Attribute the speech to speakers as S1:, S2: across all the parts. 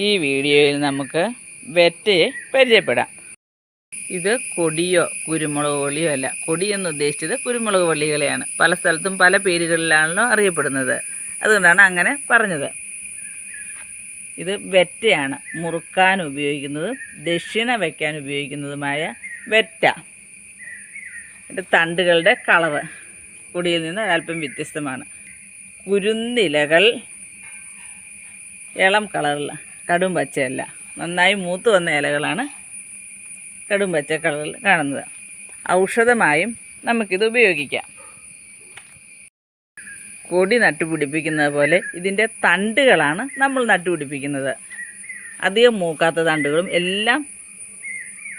S1: ഈ വീഡിയോയിൽ നമുക്ക് വെറ്റയെ പരിചയപ്പെടാം. ഇത് കൊടിയോ കുരുമുളക് വള്ളിയോ അല്ല. കൊടി എന്ന് ഉദ്ദേശിച്ചത് കുരുമുളക് വള്ളികളെയാണ്. പല സ്ഥലത്തും പല പേരുകളിലാണല്ലോ അറിയപ്പെടുന്നത്. അതുകൊണ്ടാണ് അങ്ങനെ പറഞ്ഞത്. ഇത് വെറ്റയാണ്. മുറുക്കാൻ ഉപയോഗിക്കുന്നതും ദക്ഷിണ വയ്ക്കാൻ ഉപയോഗിക്കുന്നതുമായ വെറ്റ. ഇതിൻ്റെ തണ്ടുകളുടെ കളറ് കൊടിയിൽ നിന്ന് അല്പം വ്യത്യസ്തമാണ്. കുരുന്നിലകൾ ഇളം കളറിൽ, കടും പച്ചയല്ല. നന്നായി മൂത്ത് വന്ന ഇലകളാണ് കടും പച്ച കളറിൽ കാണുന്നത്. ഔഷധമായും നമുക്കിത് ഉപയോഗിക്കാം. കൊടി നട്ടുപിടിപ്പിക്കുന്നത് പോലെ ഇതിൻ്റെ തണ്ടുകളാണ് നമ്മൾ നട്ടുപിടിപ്പിക്കുന്നത്. അധികം മൂക്കാത്ത തണ്ടുകളും എല്ലാം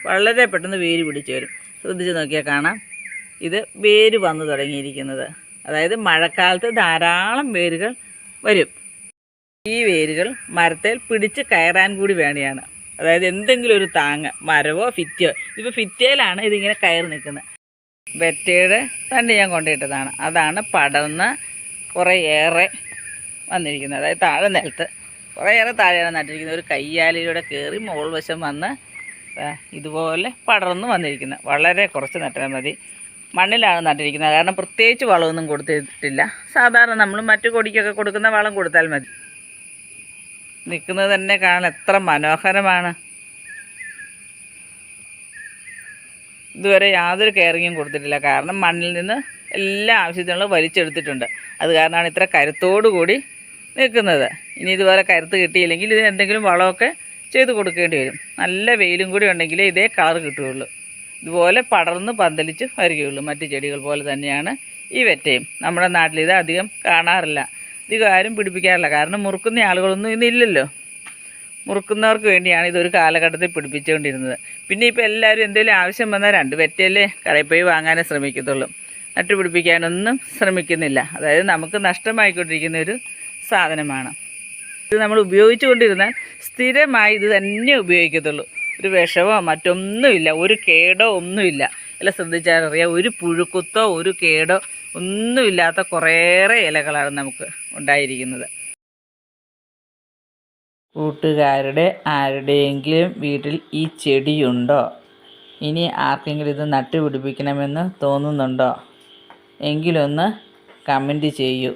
S1: വളരെ പെട്ടെന്ന് വേര് പിടിച്ച് വരും. ശ്രദ്ധിച്ച് നോക്കിയാൽ കാണാം, ഇത് വേര് വന്നു തുടങ്ങിയിരിക്കുന്നത്. അതായത് മഴക്കാലത്ത് ധാരാളം വേരുകൾ വരും. ഈ വേരുകൾ മരത്തിൽ പിടിച്ച് കയറാൻ കൂടി വേണ്ടിയാണ്. അതായത് എന്തെങ്കിലും ഒരു താങ്ങ്, മരവോ ഭിത്തിയോ. ഇപ്പോൾ ഭിത്തിയിലാണ് ഇതിങ്ങനെ കയറി നിൽക്കുന്നത്. വെറ്റയുടെ തണ്ട് ഞാൻ കൊണ്ടിട്ടതാണ്. അതാണ് പടർന്ന് കുറേയേറെ വന്നിരിക്കുന്നത്. അതായത് താഴെ നിലത്ത് കുറേയേറെ താഴെയാണ് നട്ടിരിക്കുന്നത്. ഒരു കയ്യാലിലൂടെ കയറി മുകൾ വശം വന്ന് ഇതുപോലെ പടർന്ന് വന്നിരിക്കുന്നത്. വളരെ കുറച്ച് നട്ടാൽ മതി. മണ്ണിലാണ് നട്ടിരിക്കുന്നത്. കാരണം പ്രത്യേകിച്ച് വളമൊന്നും കൊടുത്തിട്ടില്ല. സാധാരണ നമ്മൾ മറ്റു കൊടിക്കൊക്കെ കൊടുക്കുന്ന വളം കൊടുത്താൽ മതി. നിൽക്കുന്നത് തന്നെ കാണാൻ എത്ര മനോഹരമാണ്. ഇതുവരെ യാതൊരു കെയറിങ്ങും കൊടുത്തിട്ടില്ല. കാരണം മണ്ണിൽ നിന്ന് എല്ലാ ആവശ്യത്തിനുള്ള വലിച്ചെടുത്തിട്ടുണ്ട്. അത് കാരണമാണ് ഇത്ര കരുത്തോടു കൂടി നിൽക്കുന്നത്. ഇനി ഇതുപോലെ കരുത്ത് കിട്ടിയില്ലെങ്കിൽ ഇതിന് എന്തെങ്കിലും വളമൊക്കെ ചെയ്ത് കൊടുക്കേണ്ടി വരും. നല്ല വെയിലും കൂടി ഉണ്ടെങ്കിലേ ഇതേ കളർ കിട്ടുകയുള്ളൂ. ഇതുപോലെ പടർന്ന് പന്തലിച്ച് വരികയുള്ളൂ. മറ്റു ചെടികൾ പോലെ തന്നെയാണ് ഈ വെറ്റയും. നമ്മുടെ നാട്ടിലിത് അധികം കാണാറില്ല. അധികം ആരും പിടിപ്പിക്കാറില്ല. കാരണം മുറുക്കുന്ന ആളുകളൊന്നും ഇന്നില്ലല്ലോ. മുറുക്കുന്നവർക്ക് വേണ്ടിയാണ് ഇതൊരു കാലഘട്ടത്തിൽ പിടിപ്പിച്ചുകൊണ്ടിരുന്നത്. പിന്നെ ഇപ്പോൾ എല്ലാവരും എന്തെങ്കിലും ആവശ്യം വന്നാൽ 2 വെറ്റയല്ലേ കടയിൽ പോയി വാങ്ങാനേ ശ്രമിക്കത്തുള്ളൂ. നട്ടുപിടിപ്പിക്കാനൊന്നും ശ്രമിക്കുന്നില്ല. അതായത് നമുക്ക് നഷ്ടമായിക്കൊണ്ടിരിക്കുന്ന ഒരു സാധനമാണ്. ഇത് നമ്മൾ ഉപയോഗിച്ചു കൊണ്ടിരുന്നാൽ സ്ഥിരമായി ഇത് തന്നെ ഉപയോഗിക്കത്തുള്ളൂ. ഒരു വിഷമോ മറ്റൊന്നുമില്ല, ഒരു കേടോ ഒന്നുമില്ല. എല്ലാം ശ്രദ്ധിച്ചാലറിയാം, ഒരു പുഴുക്കുത്തോ ഒരു കേടോ ഒന്നുമില്ലാത്ത കുറേയേറെ ഇലകളാണ് നമുക്ക് ഉണ്ടായിരിക്കുന്നത്. കൂട്ടുകാരുടെ ആരുടെയെങ്കിലും വീട്ടിൽ ഈ ചെടിയുണ്ടോ? ഇനി ആർക്കെങ്കിലും ഇത് നട്ടുപിടിപ്പിക്കണമെന്ന് തോന്നുന്നുണ്ടോ? എങ്കിലൊന്ന് കമൻറ്റ് ചെയ്യൂ.